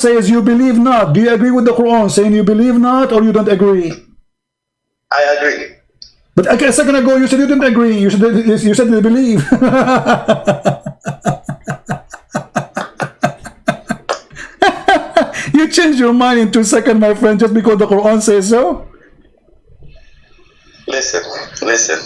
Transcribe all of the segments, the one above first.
says you believe not. Do you agree with the Quran saying you believe not, or you don't agree? I agree. But okay, a second ago you said you didn't agree. You said you believe. You changed your mind in 2 seconds, my friend, just because the Quran says so? Listen.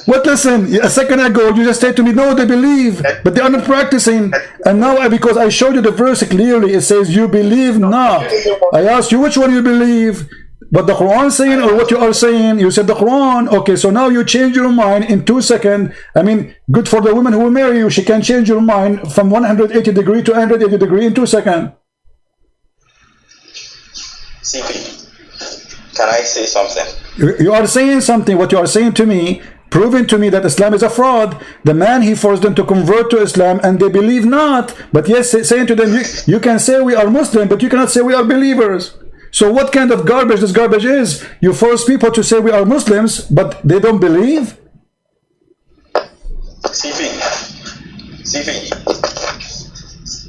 What listen? A second ago you just said to me, no, they believe, but they are not practicing. And now, because I showed you the verse clearly, it says you believe not. I asked you which one you believe, but the Quran saying or what you are saying. You said the Quran. Okay, so now you change your mind in 2 seconds. I mean, good for the woman who will marry you. She can change your mind from 180 degree to 180 degree in 2 seconds. CP, can I say something? You are saying something. What you are saying to me, proving to me that Islam is a fraud. The man, he forced them to convert to Islam and they believe not. But yes, saying to them, you can say we are Muslim, but you cannot say we are believers. So what kind of garbage this garbage is? You force people to say we are Muslims, but they don't believe? CP,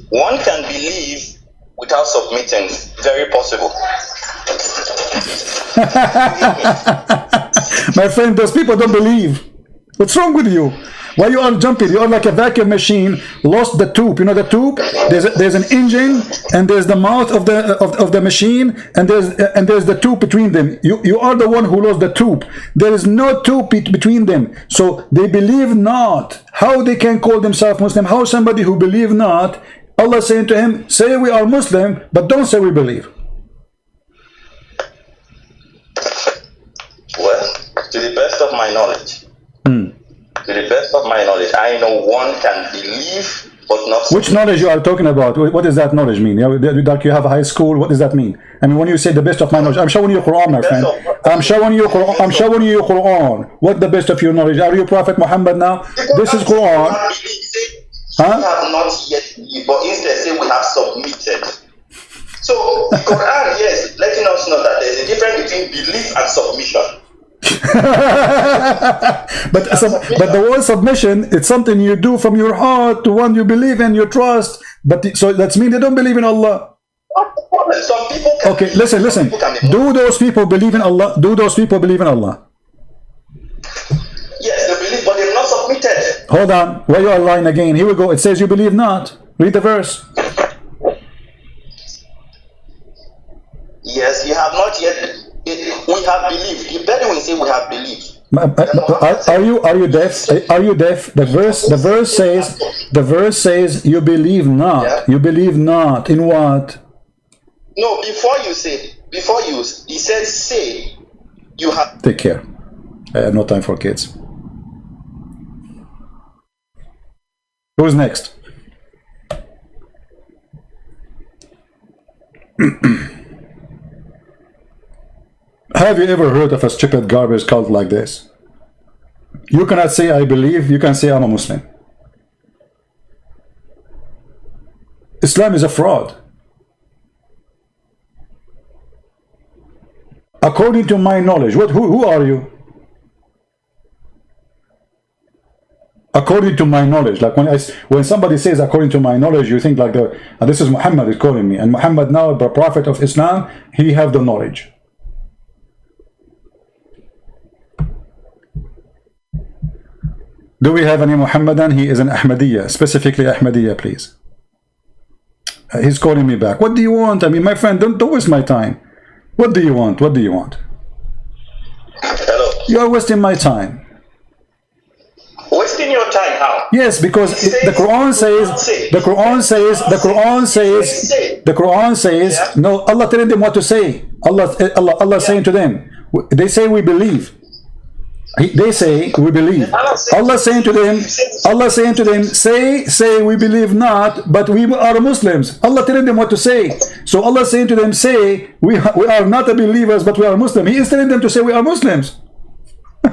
one can believe without submitting. Very possible. My friend, those people don't believe. What's wrong with you? Why you are jumping? You are like a vacuum machine, lost the tube. You know the tube? There's an engine, and there's the mouth of the machine, and there's the tube between them. You are the one who lost the tube. There is no tube between them. So they believe not. How they can call themselves Muslim? How somebody who believe not? Allah saying to him, say we are Muslim, but don't say we believe. Well, to the best of my knowledge, I know one can believe but not. Which knowledge you are talking about? What does that knowledge mean? Like you have high school. What does that mean? I mean, when you say the best of my knowledge, I'm showing you Quran, my friend. I'm showing you Quran. What the best of your knowledge? Are you Prophet Muhammad now? This is Quran. We have not yet, but instead say we have submitted. So the Quran, yes, letting us know that there's a difference between belief and submission. but the word submission, it's something you do from your heart to one you believe and you trust. But so that's mean they don't believe in Allah. Some people can. Okay, listen. Do those people believe in Allah? Do those people believe in Allah? Yes, they believe, but they're not submitted. Hold on, where you are lying again. Here we go. It says you believe not. Read the verse. Yes, you have not yet. We have believed. The Bedouin say we have believed. Are you deaf? Are you deaf? The verse says you believe not. Yeah. You believe not in what? No, he said say you have. Take care. I have no time for kids. Who's next? Have you ever heard of a stupid garbage cult like this? You cannot say I believe, you can say I'm a Muslim. Islam is a fraud. According to my knowledge, who are you? According to my knowledge, like when somebody says according to my knowledge, you think like this is Muhammad is calling me, and Muhammad now, the prophet of Islam, he have the knowledge. Do we have any Muhammadan? He is an Ahmadiyya, specifically Ahmadiyya, please. He's calling me back. What do you want? I mean, my friend, don't waste my time. What do you want? What do you want? Hello. You are wasting my time. Wasting your time? How? Yes, because the Quran says, yeah. No, Allah telling them what to say. Allah saying to them, they say we believe. They say we believe. Allah saying to them, say we believe not, but we are Muslims. Allah telling them what to say. So Allah saying to them, say we are not believers, but we are Muslims. He is telling them to say we are Muslims.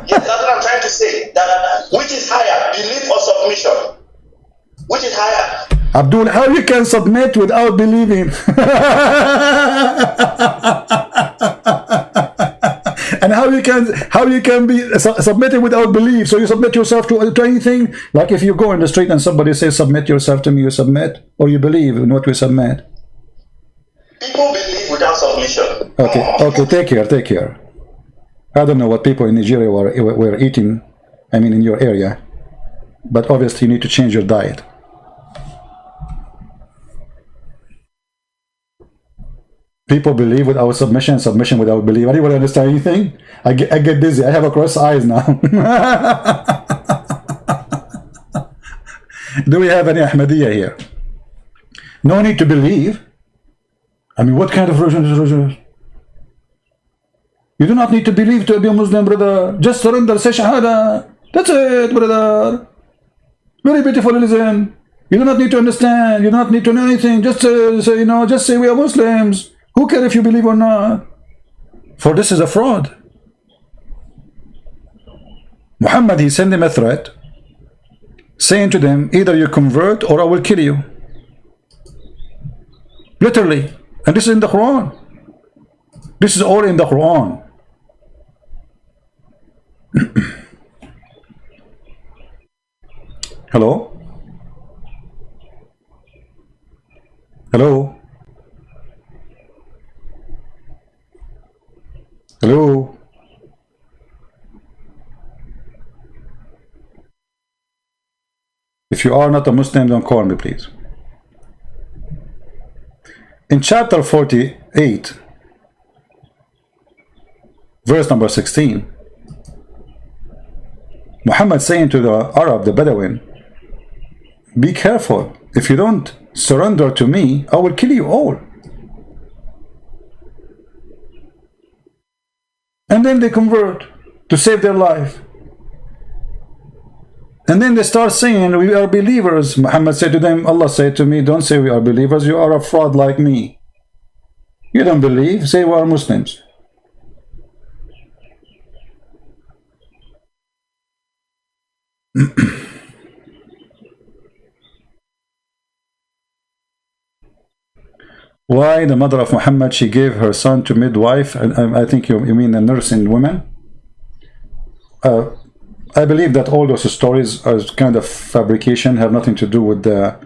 Yes, that's what I'm trying to say. That which is higher, belief or submission? Which is higher? Abdul, how you can submit without believing? And how you can be submitting without belief? So you submit yourself to anything? Like if you go in the street and somebody says submit yourself to me, you submit, or you believe in what we submit? People believe without submission. Okay, take care. I don't know what people in Nigeria were eating, I mean in your area, but obviously you need to change your diet. People believe without submission, submission without belief. Anybody understand anything? I get dizzy. I have a cross eyes now. Do we have any Ahmadiyya here? No need to believe. I mean, what kind of religion is religion? You do not need to believe to be a Muslim, brother. Just surrender, say Shahada. That's it, brother. Very beautiful religion. You do not need to understand. You do not need to know anything. Just say, you know, just say we are Muslims. Who cares if you believe or not? For this is a fraud. Muhammad, he sent them a threat, saying to them, either you convert or I will kill you. Literally. And this is in the Quran. This is all in the Quran. Hello? Hello? Hello? If you are not a Muslim, don't call me, please. In chapter 48, verse number 16, Muhammad saying to the Arab, the Bedouin, be careful. If you don't surrender to me, I will kill you all. And then they convert to save their life. And then they start saying, we are believers. Muhammad said to them, Allah said to me, don't say we are believers, you are a fraud like me. You don't believe, say we are Muslims. Why the mother of Muhammad, she gave her son to midwife, and I think you mean a nursing woman. I believe that all those stories are kind of fabrication, have nothing to do with the...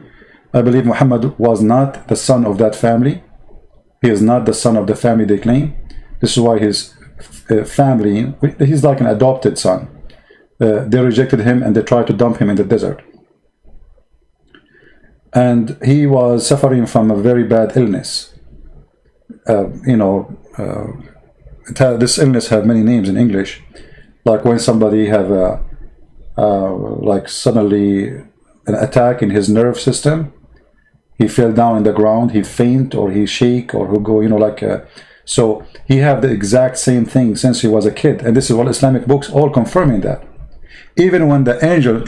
I believe Muhammad was not the son of that family. He is not the son of the family they claim. This is why his family, he's like an adopted son. They rejected him and they tried to dump him in the desert. And he was suffering from a very bad illness. This illness had many names in English. Like when somebody have like suddenly an attack in his nerve system, he fell down in the ground, he faint or he shake or he go, so he have the exact same thing since he was a kid. And this is what Islamic books all confirming that. Even when the angel,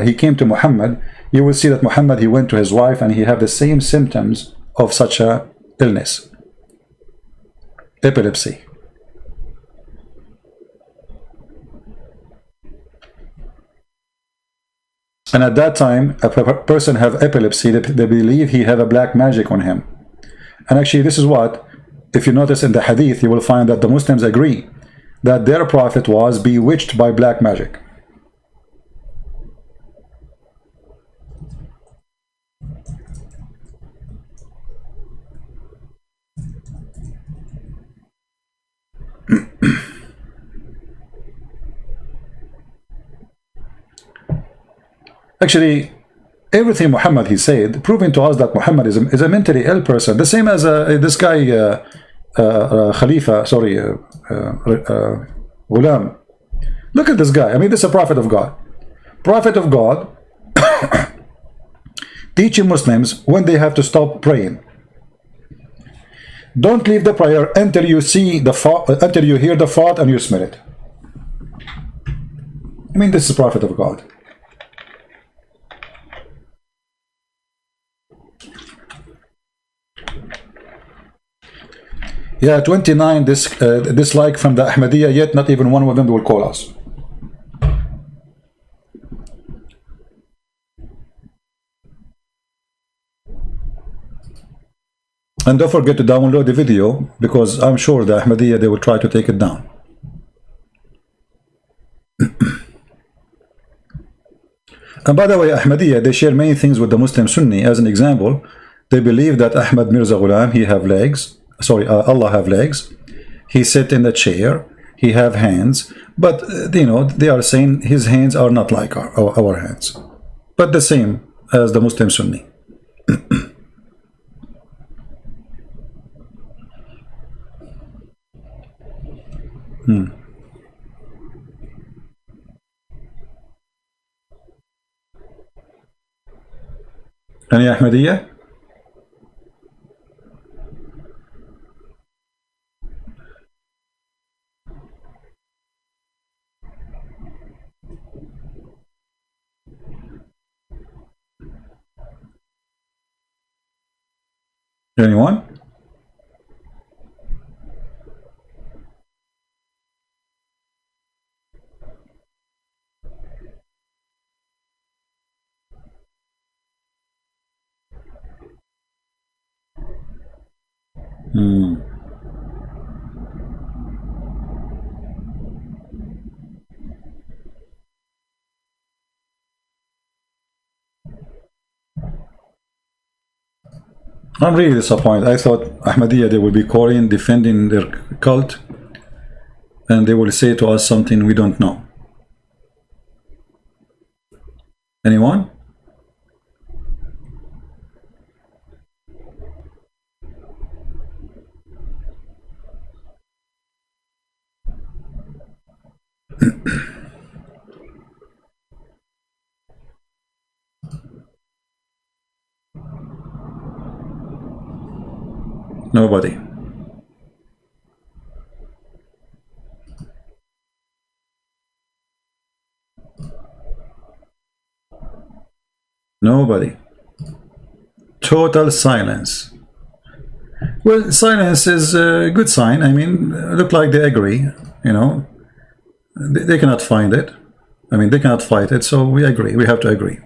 he came to Muhammad, you will see that Muhammad, he went to his wife and he had the same symptoms of such a illness. Epilepsy. And at that time, if a person have epilepsy, they believe he have a black magic on him. And actually, this is what, if you notice in the hadith, you will find that the Muslims agree that their prophet was bewitched by black magic. Actually, everything Muhammad he said, proving to us that Muhammad is a mentally ill person. The same as this guy, Khalifa, sorry, Ghulam. Look at this guy. I mean, this is a prophet of God. Prophet of God teaching Muslims when they have to stop praying. Don't leave the prayer until you see the until you hear the thought and you smell it. I mean, this is a prophet of God. Yeah, 29 dislike from the Ahmadiyya, yet not even one of them will call us. And don't forget to download the video, because I'm sure the Ahmadiyya, they will try to take it down. And by the way, Ahmadiyya, they share many things with the Muslim Sunni. As an example, They believe that Ahmad Mirza Ghulam, he have legs. Sorry, Allah have legs. He sit in the chair. He have hands. But, you know, they are saying his hands are not like our hands. But the same as the Muslim Sunni. Any Ahmadiyya? Anyone? I'm really disappointed. I thought Ahmadiyya, they will be Korean defending their cult, and they will say to us something we don't know. Anyone? Nobody. Nobody. Total silence. Well, silence is a good sign. I mean, look like they agree, you know. They cannot find it. I mean, they cannot fight it, so we agree. We have to agree.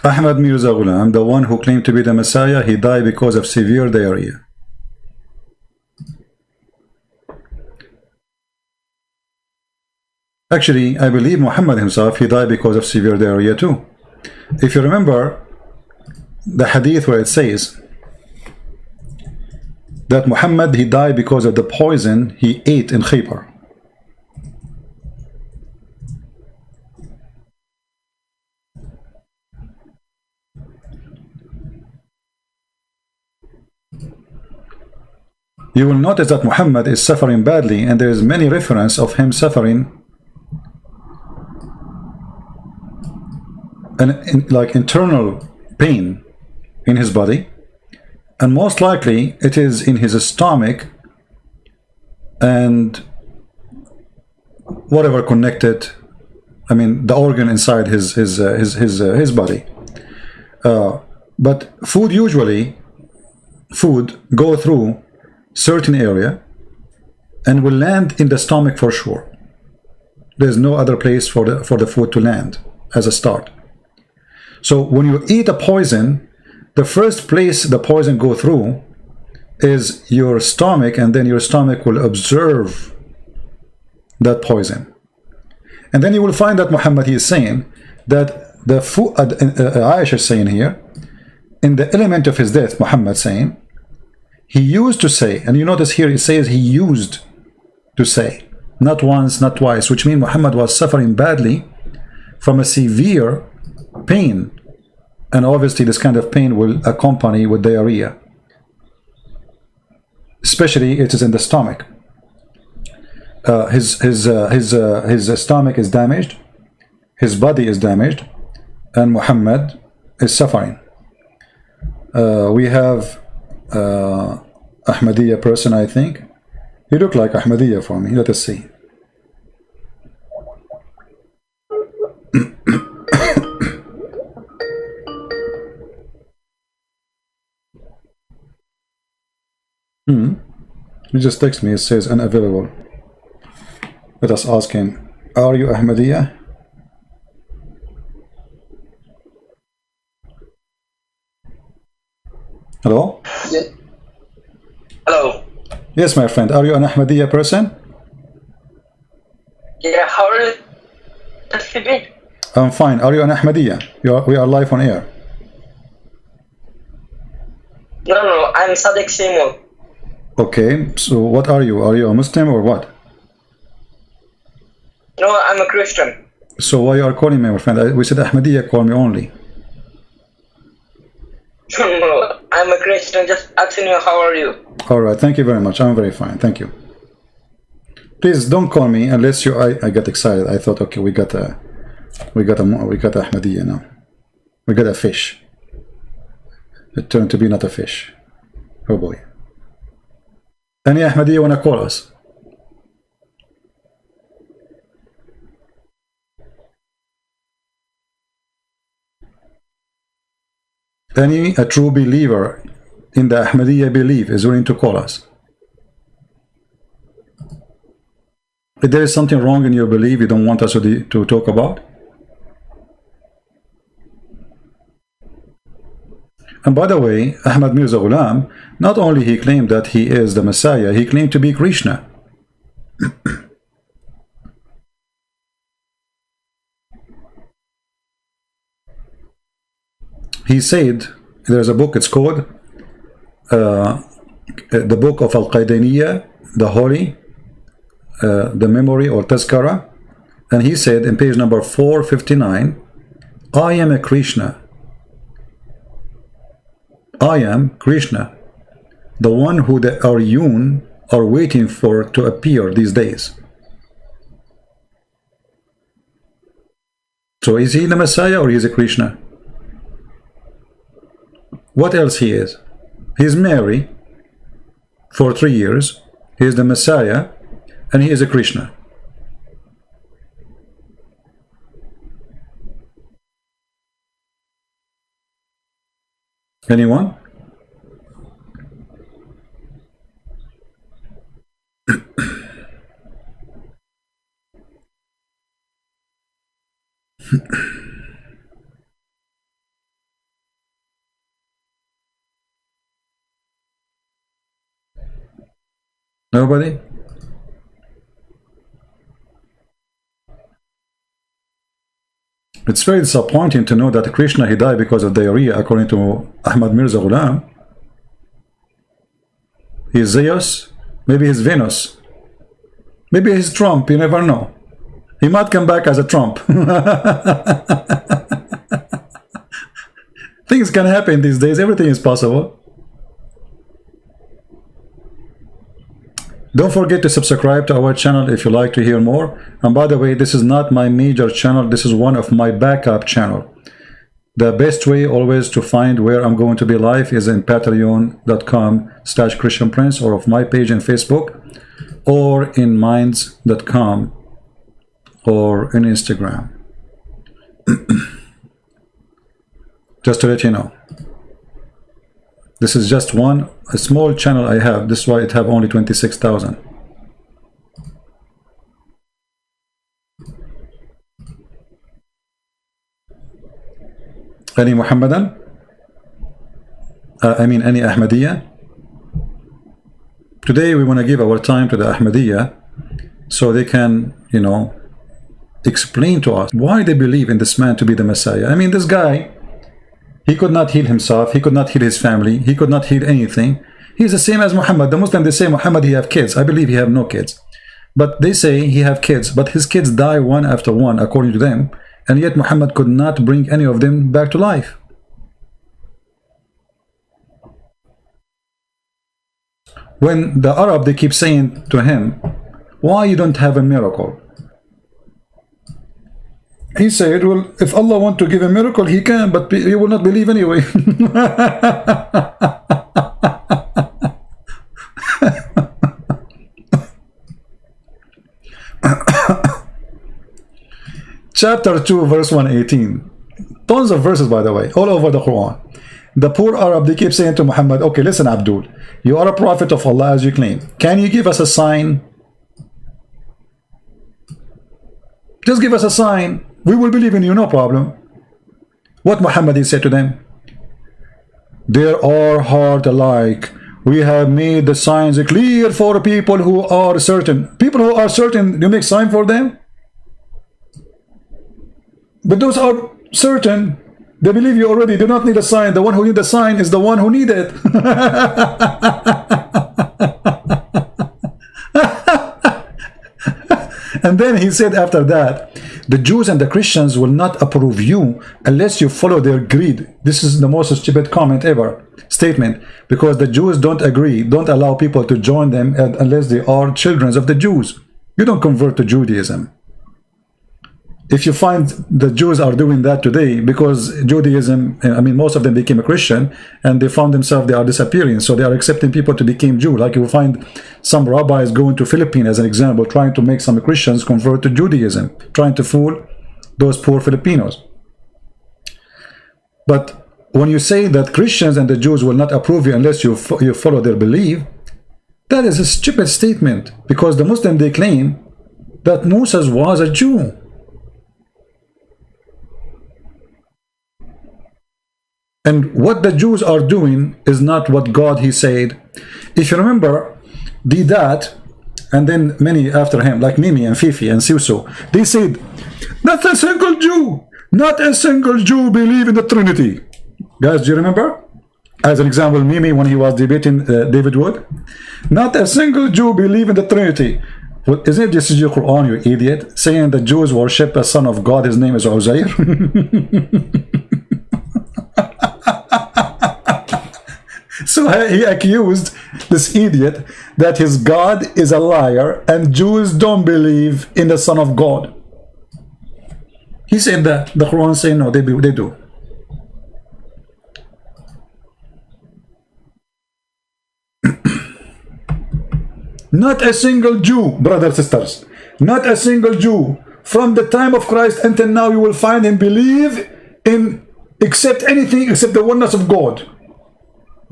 Ahmad Mirza Ghulam, the one who claimed to be the Messiah, he died because of severe diarrhea. Actually, I believe Muhammad himself, he died because of severe diarrhea too. If you remember the hadith where it says that Muhammad, he died because of the poison he ate in Khaybar. You will notice that Muhammad is suffering badly, and there is many reference of him suffering like internal pain in his body, and most likely it is in his stomach and whatever connected, I mean the organ inside his body. But food go through certain area and will land in the stomach for sure. There's no other place for the food to land as a start. So when you eat a poison, the first place the poison go through is your stomach, and then your stomach will absorb that poison. And then you will find that Muhammad, he is saying that the food, Aisha is saying here, in the element of his death, Muhammad saying, he used to say, and you notice here it says he used to say, not once, not twice, which means Muhammad was suffering badly from a severe pain, and obviously this kind of pain will accompany with diarrhea, especially it is in the stomach. His stomach is damaged, his body is damaged, and Muhammad is suffering. We have Ahmadiyya person, I think. He looked like Ahmadiyya for me. Let us see. He just text me. It says unavailable. Let us ask him. Are you Ahmadiyya? Hello? Yes. Hello. Yes, my friend. Are you an Ahmadiyya person? Yeah, how are you? I'm fine. Are you an Ahmadiyya? We are live on air. No, I'm Sadiq Seymour. Okay, so what are you? Are you a Muslim or what? No, I'm a Christian. So why you are calling me, my friend? We said Ahmadiyya, call me only. No, I'm a Christian. Just asking you, how are you? All right, thank you very much. I'm very fine, thank you. Please don't call me unless you. I got excited. I thought, okay, we got Ahmadiyya now. We got a fish. It turned to be not a fish. Oh boy. Any Ahmadiyya wanna call us? A true believer in the Ahmadiyya belief is willing to call us. If there is something wrong in your belief you don't want us to talk about. And by the way, Ahmad Mirza Ghulam, not only he claimed that he is the Messiah, he claimed to be Krishna. He said, there's a book, it's called the book of Al-Qaidaniya, the Holy, the Memory or Tazkara, and he said in page number 459, I am a Krishna. I am Krishna, the one who the Aryun are waiting for to appear these days. So is he the Messiah or is he Krishna? What else he is? He's Mary for 3 years, he is the Messiah, and he is a Krishna. Anyone? Nobody? It's very disappointing to know that Krishna, he died because of diarrhea, according to Ahmad Mirza Ghulam. He's Zeus, maybe he's Venus, maybe he's Trump, you never know. He might come back as a Trump. Things can happen these days, everything is possible. Don't forget to subscribe to our channel if you like to hear more. And by the way, this is not my major channel, this is one of my backup channel. The best way always to find where I'm going to be live is in patreon.com/christian_prince, or of my page in Facebook, or in minds.com, or in Instagram. Just to let you know. This is just a small channel I have. This is why it have only 26,000. Any Muhammadan? I mean any Ahmadiyya? Today we want to give our time to the Ahmadiyya so they can, you know, explain to us why they believe in this man to be the Messiah. I mean, this guy, he could not heal himself, he could not heal his family, he could not heal anything. He's the same as Muhammad. The Muslim, they say Muhammad, he have kids. I believe he have no kids. But they say he have kids, but his kids die one after one, according to them. And yet Muhammad could not bring any of them back to life. When the Arab, they keep saying to him, why you don't have a miracle? He said, well, if Allah want to give a miracle, he can, but you will not believe anyway. Chapter 2, verse 118. Tons of verses, by the way, all over the Quran. The poor Arab, they keep saying to Muhammad, okay, listen, Abdul, you are a prophet of Allah as you claim. Can you give us a sign? Just give us a sign. We will believe in you, no problem. What Muhammad said to them? There are heart alike. We have made the signs clear for people who are certain. People who are certain, you make sign for them? But those are certain. They believe you already. Do not need a sign. The one who needs a sign is the one who needs it. And then he said after that, the Jews and the Christians will not approve you unless you follow their greed. This is the most stupid comment ever, statement, because the Jews don't agree, don't allow people to join them unless they are children of the Jews. You don't convert to Judaism. If you find the Jews are doing that today, because Judaism, I mean, most of them became a Christian and they found themselves, they are disappearing. So they are accepting people to become Jew. Like you find some rabbis going to Philippines as an example, trying to make some Christians convert to Judaism, trying to fool those poor Filipinos. But when you say that Christians and the Jews will not approve you unless you follow their belief, that is a stupid statement, because the Muslims, they claim that Moses was a Jew. And what the Jews are doing is not what God, he said. If you remember, Didat, and then many after him, like Mimi and Fifi and Suso, they said, not a single Jew, not a single Jew believe in the Trinity. Guys, do you remember? As an example, Mimi, when he was debating David Wood, not a single Jew believe in the Trinity. Well, isn't this your Quran, you idiot? Saying the Jews worship a son of God, his name is Uzair. So he accused this idiot that his God is a liar and Jews don't believe in the Son of God. He said that. The Quran say no, they do. Not a single Jew, brothers and sisters, not a single Jew from the time of Christ until now you will find him believe in except anything except the oneness of God.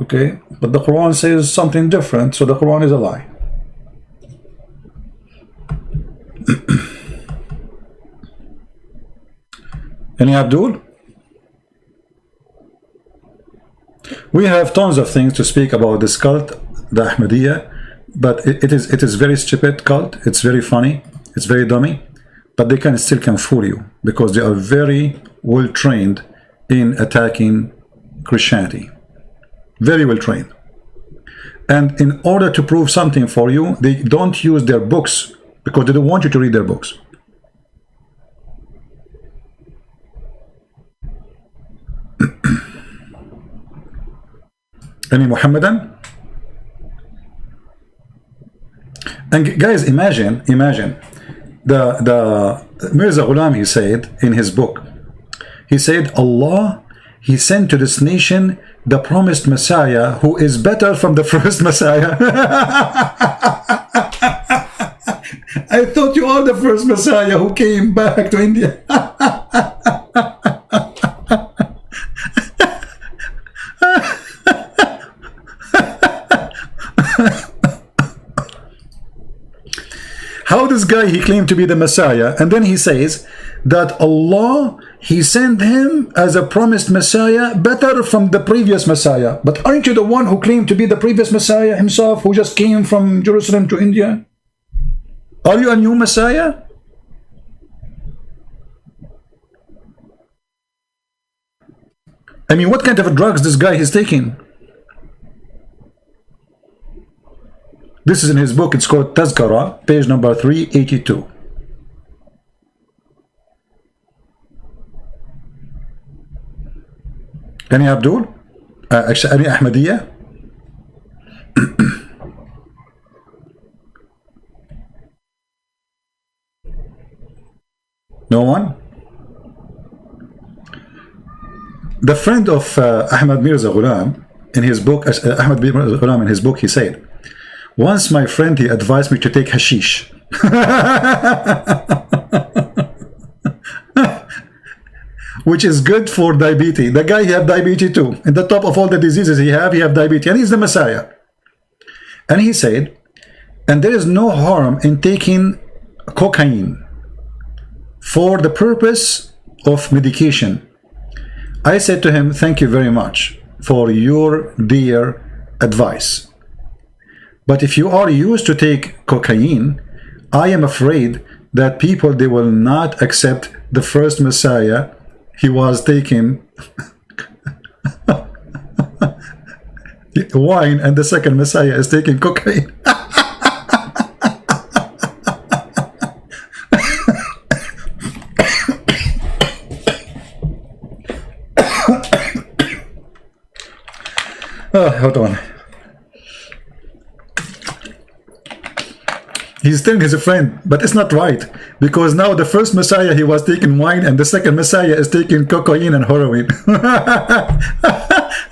Okay, but the Quran says something different, so the Quran is a lie. Any Abdul? We have tons of things to speak about this cult, the Ahmadiyya, but it is very stupid cult. It's very funny, it's very dummy, but they still can fool you because they are very well trained in attacking Christianity. Very well trained. And in order to prove something for you, they don't use their books because they don't want you to read their books. Any Muhammadan? And guys, imagine the Mirza Ghulam, he said in his book, he said Allah, he sent to this nation the promised Messiah who is better from the first Messiah. I thought you are the first Messiah who came back to India. How this guy, he claimed to be the Messiah, and then he says that Allah, he sent him as a promised Messiah better from the previous Messiah. But aren't you the one who claimed to be the previous Messiah himself, who just came from Jerusalem to India? Are you a new Messiah? I mean, what kind of drugs this guy is taking? This is in his book. It's called Tazkara, page number 382. Any Abdul? Actually, any Ahmadiyya? No one? The friend of Ahmad Mirza Ghulam, in his book, Ahmad Mirza Ghulam, in his book, he said, once my friend, he advised me to take hashish. Which is good for diabetes. The guy, he have diabetes too. In the top of all the diseases he have diabetes. And he's the Messiah. And he said, and there is no harm in taking cocaine for the purpose of medication. I said to him, thank you very much for your dear advice. But if you are used to take cocaine, I am afraid that people, they will not accept the first Messiah, he was taking wine, and the second Messiah is taking cocaine. Oh, hold on. He's telling his friend, but it's not right, because now the first Messiah, he was taking wine, and the second Messiah is taking cocaine and heroin.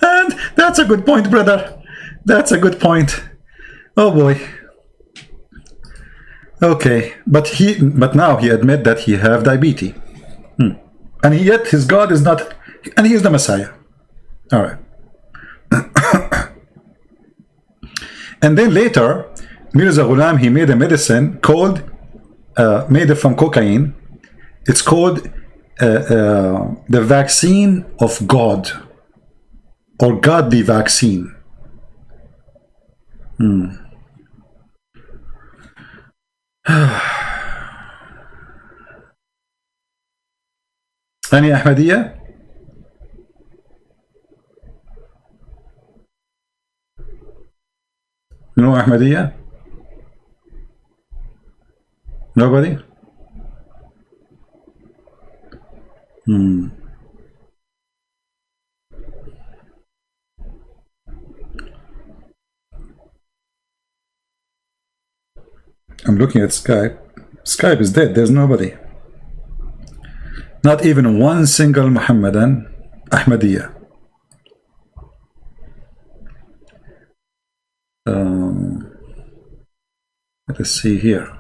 And that's a good point, brother. That's a good point. Oh boy. Okay, but now he admit that he have diabetes, and yet his God is not, and he is the Messiah. All right. And then later, Mirza Ghulam, he made a medicine called, made it from cocaine. It's called the vaccine of God, or godly vaccine. Any Ahmadiyya? No Ahmadiyya? Nobody? I'm looking at Skype. Skype is dead. There's nobody. Not even one single Muhammadan Ahmadiyya. Let us see here.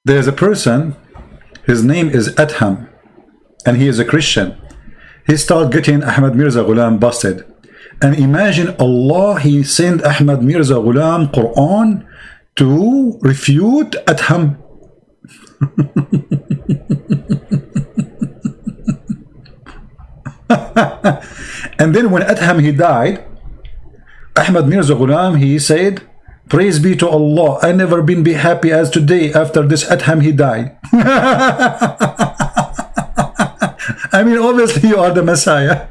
There's a person, his name is Adham, and he is a Christian. He started getting Ahmad Mirza Ghulam busted. And imagine Allah, he sent Ahmad Mirza Ghulam Quran to refute Adham. And then when Adham he died, Ahmad Mirza Ghulam, he said, praise be to Allah, I never been be happy as today after this Adham he died. I mean, obviously you are the Messiah.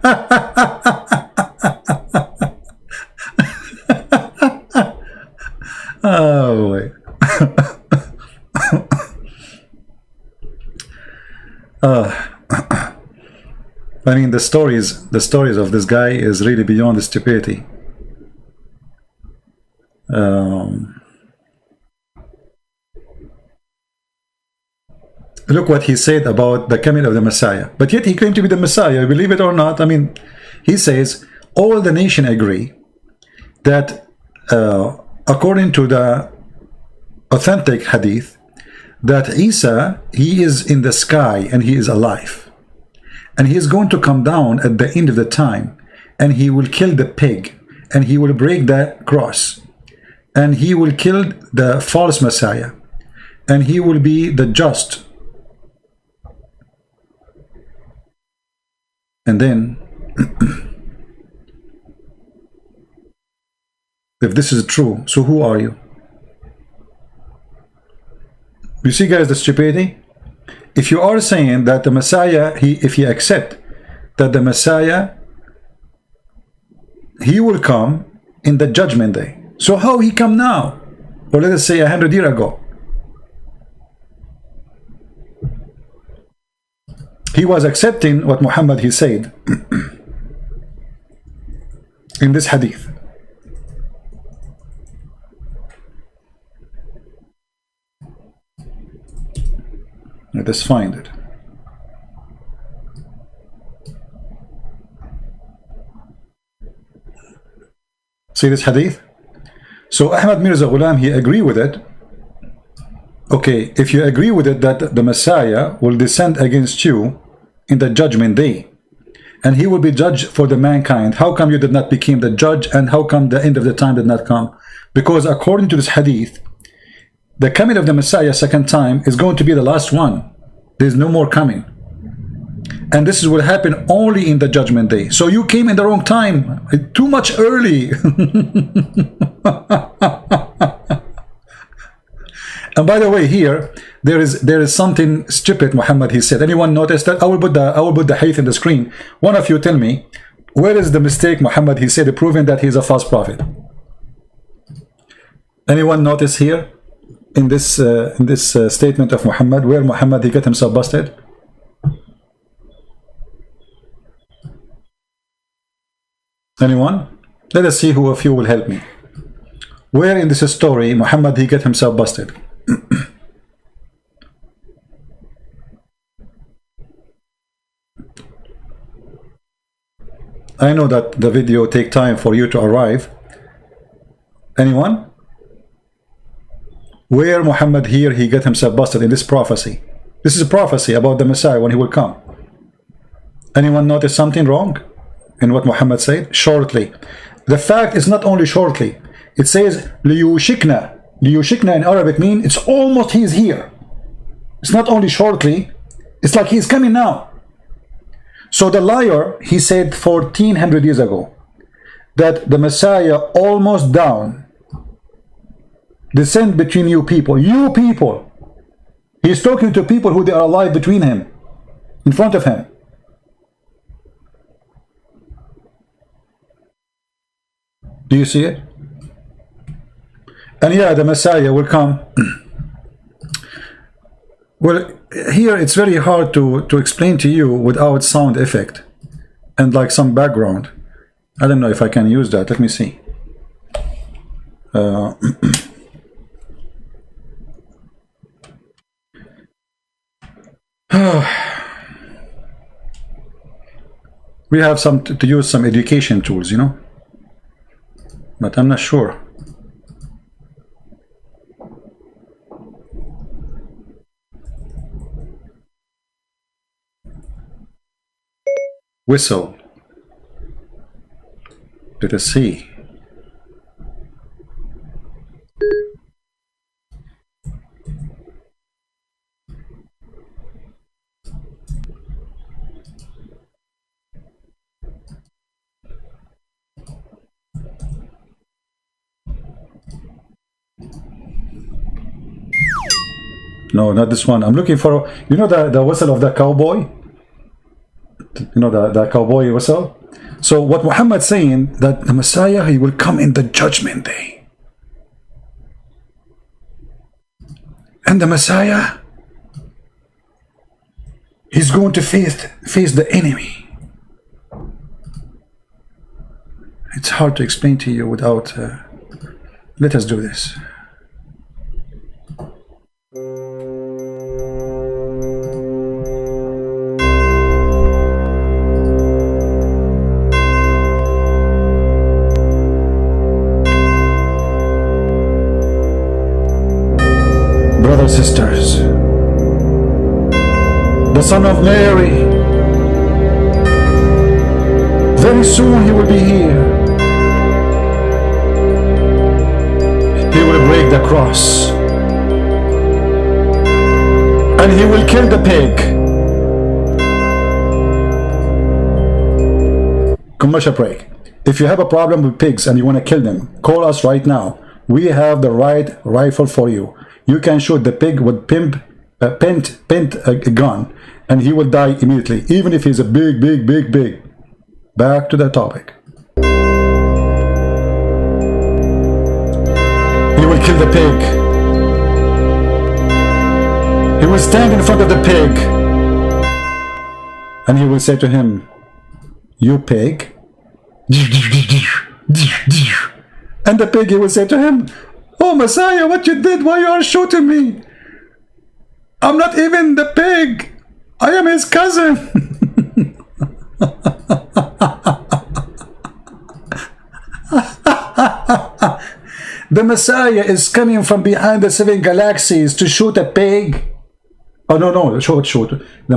Oh boy. I mean, the stories of this guy is really beyond stupidity. Look what he said about the coming of the Messiah. But yet he claimed to be the Messiah, believe it or not. I mean, he says, all the nation agree that according to the authentic hadith, that Isa, he is in the sky and he is alive. And he is going to come down at the end of the time, and he will kill the pig, and he will break the cross, and he will kill the false Messiah, and he will be the just. And then, if this is true, so who are you? You see, guys, the stupidity? If you are saying that the Messiah, if he accept that the Messiah, he will come in the judgment day. So how he come now? Or let us say 100 years ago. He was accepting what Muhammad he said in this hadith. Let us find it. See this hadith? So Ahmad Mirza Ghulam, he agree with it. Okay, if you agree with it that the Messiah will descend against you in the judgment day, and he will be judged for the mankind, how come you did not become the judge, and how come the end of the time did not come? Because according to this hadith, the coming of the Messiah second time is going to be the last one. There's no more coming. And this will happen only in the judgment day. So you came in the wrong time, too much early. And by the way, here there is something stupid Muhammad he said. Anyone notice that? I will put the hadith in the screen. One of you tell me, where is the mistake Muhammad he said proving that he's a false prophet? Anyone notice here in this statement of Muhammad where Muhammad he got himself busted? Anyone? Let us see who of you will help me. Where in this story Muhammad he got himself busted? I know that the video take time for you to arrive. Anyone? Where Muhammad here he got himself busted in this prophecy? This is a prophecy about the Messiah when he will come. Anyone notice something wrong in what Muhammad said? Shortly. The fact is not only shortly. It says liyushikna. Liyushikna in Arabic means it's almost he's here. It's not only shortly. It's like he's coming now. So the liar, he said 1400 years ago that the Messiah almost down, descend between you people. You people. He's talking to people who they are alive between him, in front of him. Do you see it? And yeah, the Messiah will come. Well, here it's very hard to explain to you without sound effect and like some background. I don't know if I can use that. Let me see. We have some to use some education tools, you know, but I'm not sure. Whistle. Let us see. No, not this one. I'm looking for, you know, the whistle of the cowboy? You know, the cowboy whistle? So what Muhammad's saying, that the Messiah, he will come in the judgment day. And the Messiah, he's going to face the enemy. It's hard to explain to you without... let us do this. Brothers, sisters, the Son of Mary, very soon he will be here. He will break the cross and he will kill the pig. Commercial break. If you have a problem with pigs and you want to kill them, call us right now. We have the right rifle for you. You can shoot the pig with pent a gun and he will die immediately, even if he's a big. Back to the topic. He will kill the pig. He will stand in front of the pig and he will say to him, "You pig." And the pig, he will say to him, "Oh Messiah, what you did? Why you are shooting me? I'm not even the pig. I am his cousin." The Messiah is coming from behind the 7 galaxies to shoot a pig. Oh no, shoot.